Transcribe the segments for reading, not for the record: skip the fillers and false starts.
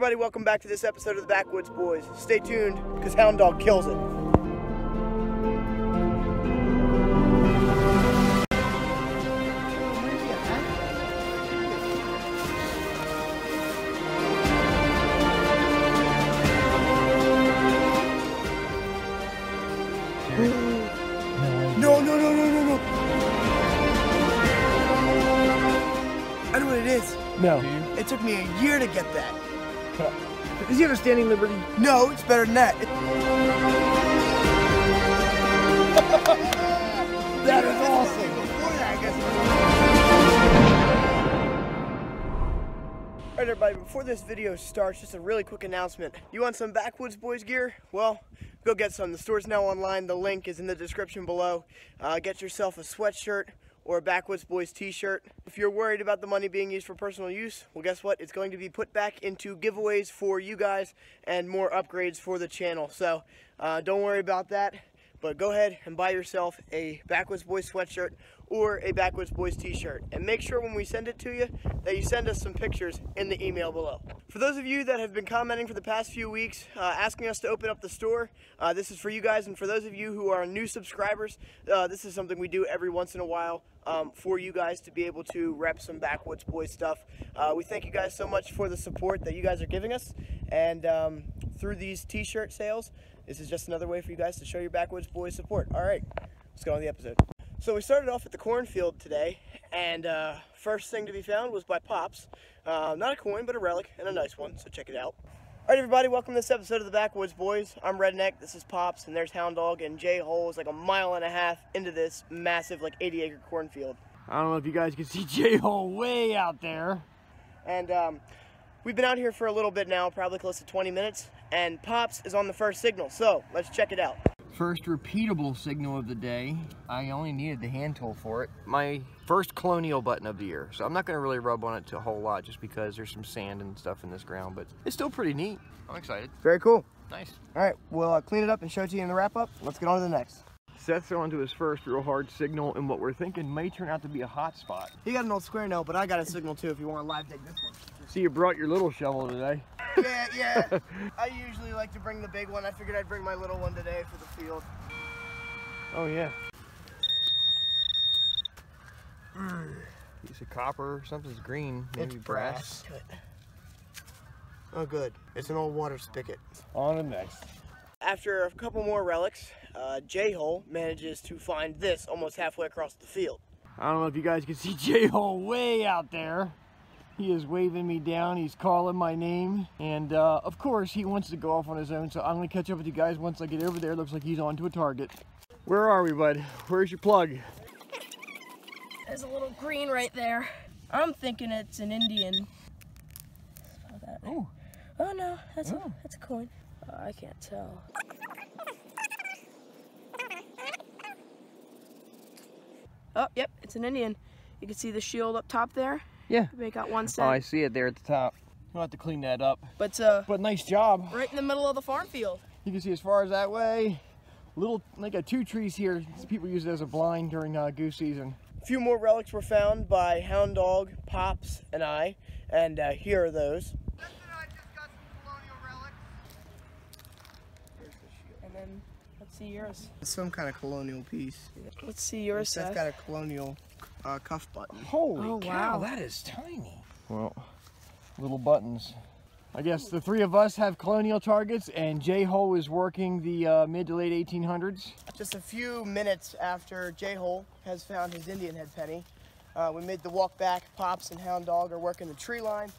everybody, welcome back to this episode of the Backwoods Boys. Stay tuned, because Hound Dog kills it. No. I know what it is. No. It took me a year to get that. Is he understanding liberty? No, it's better than that. That is awesome. Alright everybody, before this video starts, just a really quick announcement. You want some Backwoods Boys gear? Well, go get some. The store's now online. The link is in the description below. Get yourself a sweatshirt or a Backwoods Boys t-shirt. If you're worried about the money being used for personal use, well guess what? It's going to be put back into giveaways for you guys and more upgrades for the channel. So don't worry about that, but go ahead and buy yourself a Backwoods Boys sweatshirt or a Backwoods Boys t-shirt. And make sure when we send it to you that you send us some pictures in the email below. For those of you that have been commenting for the past few weeks, asking us to open up the store, this is for you guys. And for those of you who are new subscribers, this is something we do every once in a while for you guys to be able to rep some Backwoods Boys stuff. We thank you guys so much for the support that you guys are giving us. And through these t-shirt sales, this is just another way for you guys to show your Backwoods Boys support. All right, let's go on the episode. So we started off at the cornfield today, and first thing to be found was by Pops. Not a coin, but a relic, and a nice one, so check it out. All right, everybody, welcome to this episode of the Backwoods Boys. I'm Redneck, this is Pops, and there's Hound Dog, and J-Hole is like a mile and a half into this massive, like 80-acre cornfield. I don't know if you guys can see J-Hole way out there. And we've been out here for a little bit now, probably close to 20 minutes, and Pops is on the first signal, so let's check it out. First repeatable signal of the day. I only needed the hand tool for it. My first colonial button of the year. So I'm not going to really rub on it a whole lot just because there's some sand and stuff in this ground, but it's still pretty neat. I'm excited. Very cool. Nice. All right, we'll clean it up and show it to you in the wrap up. Let's get on to the next. Seth's on to his first real hard signal, and what we're thinking may turn out to be a hot spot. He got an old square note, but I got a signal too if you want to live take this one. See, you brought your little shovel today. Yeah. I usually like to bring the big one. I figured I'd bring my little one today for the field. Oh yeah. Piece of copper, something's green, maybe It's brass. Oh good, it's an old water spigot. On to the next. After a couple more relics, J-Hole manages to find this almost halfway across the field. I don't know if you guys can see J-Hole way out there. He is waving me down, he's calling my name, and of course he wants to go off on his own, so I'm going to catch up with you guys once I get over there. Looks like he's on to a target. Where are we, bud? Where's your plug? There's a little green right there. I'm thinking it's an Indian. Oh. Oh no, that's a coin. I can't tell. Oh, yep, it's an Indian. You can see the shield up top there. Yeah. Make out 1 cent. Oh, I see it there at the top. I'll have to clean that up. But nice job. right in the middle of the farm field. You can see as far as that way. Little, like two trees here. People use it as a blind during goose season. A few more relics were found by Hound Dog, Pops, and I, and here are those. I just got some colonial relics. And then let's see yours. It's some kind of colonial piece. Let's see yours, Seth's Seth. got a colonial cuff button. Holy Oh, cow, wow. that is tiny. Well, little buttons. I guess the three of us have colonial targets, and J-Hole is working the mid to late 1800s. Just a few minutes after J-Hole has found his Indian head penny, we made the walk back. Pops and Hound Dog are working the tree line,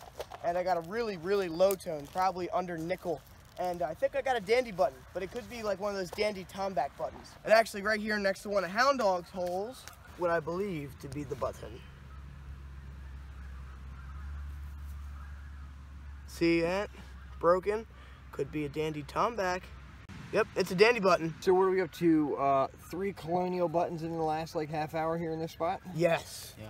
and I got a really, really low tone, probably under nickel. And I think I got a dandy button, but it could be like one of those dandy tomback buttons. And actually right here next to one of Hound Dog's holes, what I believe to be the button. See that? Broken. Could be a dandy tomback. Yep, it's a dandy button. So what are we up to? 3 colonial buttons in the last like half hour here in this spot? Yes. Yeah.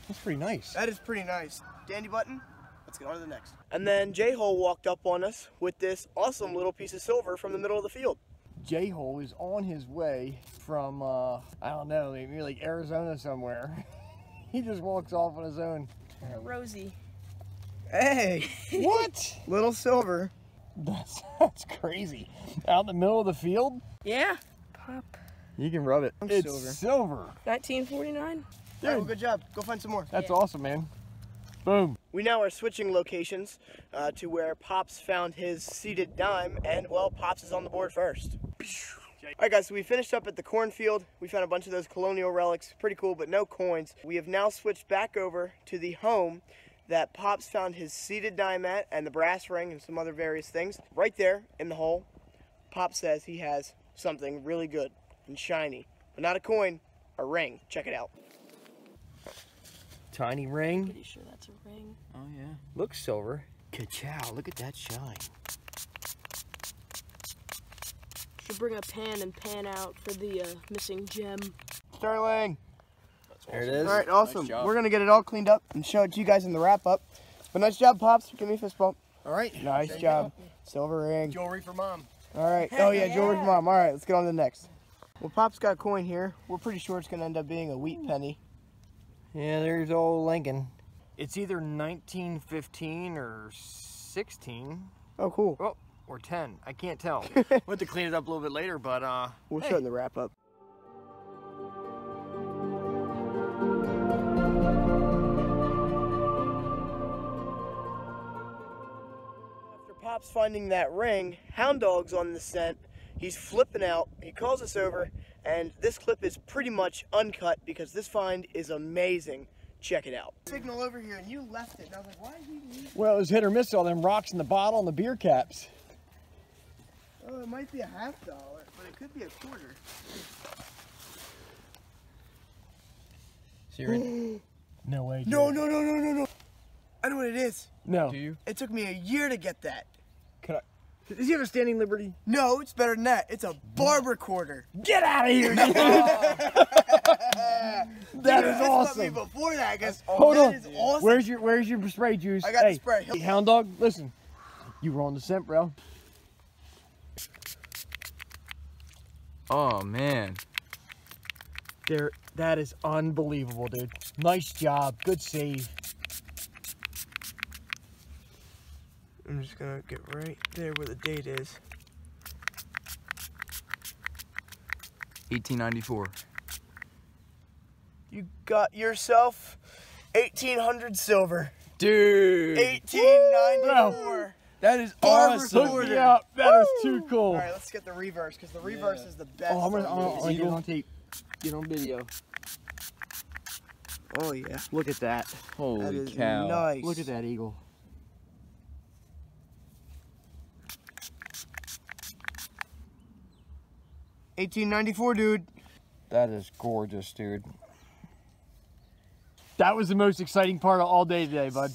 That's pretty nice. That is pretty nice. Dandy button. Let's get on to the next. And then J-Hole walked up on us with this awesome little piece of silver from the middle of the field. J-Hole is on his way from, I don't know, maybe like Arizona somewhere. He just walks off on his own. Rosie. Hey, What? little silver. That's crazy. Out in the middle of the field? Yeah. Pop. You can rub it. It's Silver. silver. 1949. All right, well, good job. Go find some more. That's awesome, man. Boom. We now are switching locations to where Pops found his seeded dime, and well, Pops is on the board first. Alright guys, so we finished up at the cornfield. We found a bunch of those colonial relics, pretty cool, but no coins. We have now switched back over to the home that Pops found his seeded dime at, and the brass ring and some other various things. Right there in the hole, Pops says he has something really good and shiny, but not a coin, a ring. Check it out. Tiny ring. Pretty sure that's a ring. Oh yeah. Looks silver. Ka-chow, look at that shine. Should bring a pan and pan out for the missing gem. Sterling. There it is. All right, awesome. Nice job. We're gonna get it all cleaned up and show it to you guys in the wrap up. But nice job, Pops. Give me a fist bump. All right. Nice There you job. Silver ring. Jewelry for mom. All right. Oh yeah, George mom. All right, let's get on to the next. Well, Pop's got a coin here. We're pretty sure it's gonna end up being a wheat penny. Yeah, there's old Lincoln. It's either 1915 or 16. Oh, cool. Oh, or 10. I can't tell. We'll have to clean it up a little bit later, but We'll hey. show it in the wrap up. After Pop's finding that ring, Hound Dog's on the scent. He's flipping out. He calls us over, and this clip is pretty much uncut because this find is amazing. Check it out. Signal over here, and you left it. And I was like, why did he leave? Well, it was hit or miss, all them rocks in the bottle and the beer caps. Oh, it might be a $50, but it could be a quarter. Serious? No way. No. I know what it is. No. Do you? It took me a year to get that. Can I? Does he have a standing liberty? No, it's better than that. It's a barber quarter. Get out of here, dude! That is awesome. Before that, because Hold on. is awesome. Where's your spray juice? I got the spray. Hey, Hound Dog, listen. You were on the scent, bro. Oh man. That is unbelievable, dude. Nice job. Good save. I'm just gonna get right there where the date is. 1894. You got yourself 1800 silver. Dude. 1894. That is Barber awesome. quarter. Hook me up. That is too cool. All right, let's get the reverse because the reverse is the best. Oh, I'm gonna on these. get on tape. Get on video. Oh yeah. Look at that. That Holy is cow. nice. Look at that eagle. $1894, dude. That is gorgeous, dude. That was the most exciting part of all day today, bud.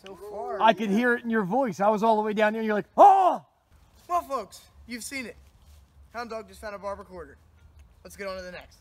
So far. I could hear it in your voice. I was all the way down there and you're like, oh! Well, folks, you've seen it. Hound Dog just found a barber quarter. Let's get on to the next.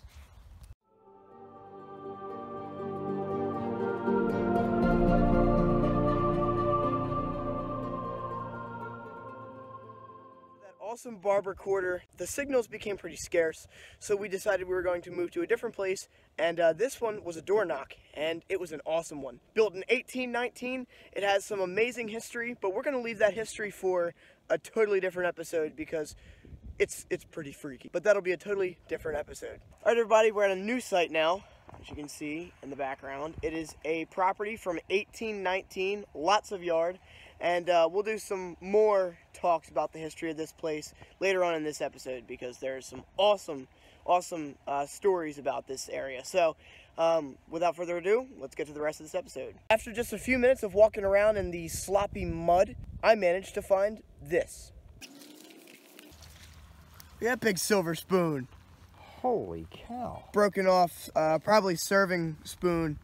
That awesome barber quarter, the signals became pretty scarce, so we decided we were going to move to a different place, and this one was a door knock, and it was an awesome one. Built in 1819, it has some amazing history, but we're going to leave that history for a totally different episode because it's pretty freaky, but that'll be a totally different episode. All right, everybody, we're at a new site now, as you can see in the background. It is a property from 1819, lots of yard, and we'll do some more talks about the history of this place later on in this episode because there's some awesome stories about this area. So without further ado, let's get to the rest of this episode. After just a few minutes of walking around in the sloppy mud, I managed to find this. Look at that big silver spoon. Holy cow. Broken off, probably serving spoon.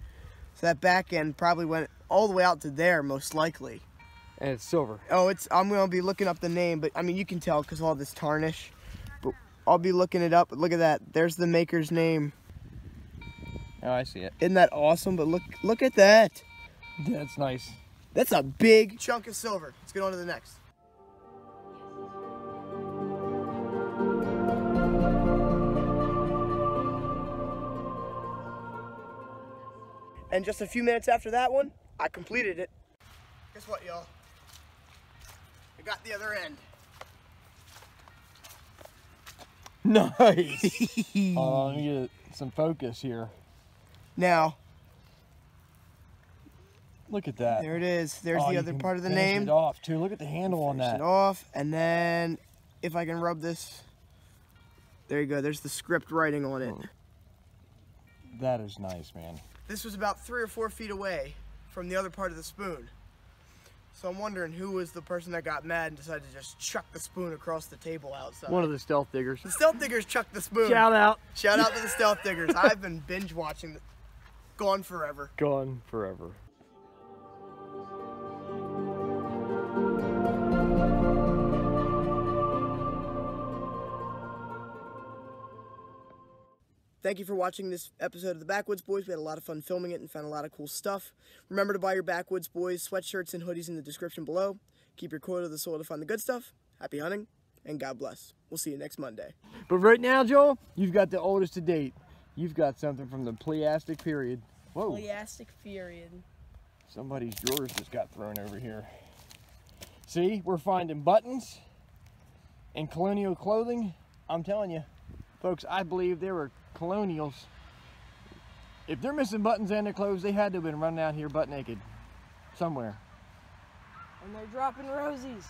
So that back end probably went all the way out to there, most likely. And it's silver. Oh, I'm gonna be looking up the name, but I mean, you can tell because all this tarnish. But I'll be looking it up. But look at that. There's the maker's name. Oh, I see it. Isn't that awesome? But look at that. That's nice. That's a big chunk of silver. Let's get on to the next. And just a few minutes after that one, I completed it. Guess what, y'all? I got the other end. Nice. Let me get some focus here. Now, Look at that. there it is. There's the you other can part of the finish name. it off too. Look at the handle on Finish that. it off, and then if I can rub this, there you go. There's the script writing on it. That is nice, man. This was about 3 or 4 feet away from the other part of the spoon. So I'm wondering who was the person that got mad and decided to just chuck the spoon across the table outside. One of the stealth diggers. The stealth diggers chucked the spoon. Shout out. Shout out to the stealth diggers. I've been binge watching. Gone forever. Gone forever. Thank you for watching this episode of the Backwoods Boys. We had a lot of fun filming it and found a lot of cool stuff. Remember to buy your Backwoods Boys sweatshirts and hoodies in the description below. Keep your quote of the soul to find the good stuff. Happy hunting, and God bless. We'll see you next Monday. But right now, Joel, you've got the oldest to date. You've got something from the Pleiadic period. Whoa. Pleiadic period. Somebody's drawers just got thrown over here. See, we're finding buttons and colonial clothing. I'm telling you, folks, I believe there were colonials. If they're missing buttons and their clothes, they had to have been running out here butt naked somewhere. And they're dropping rosies.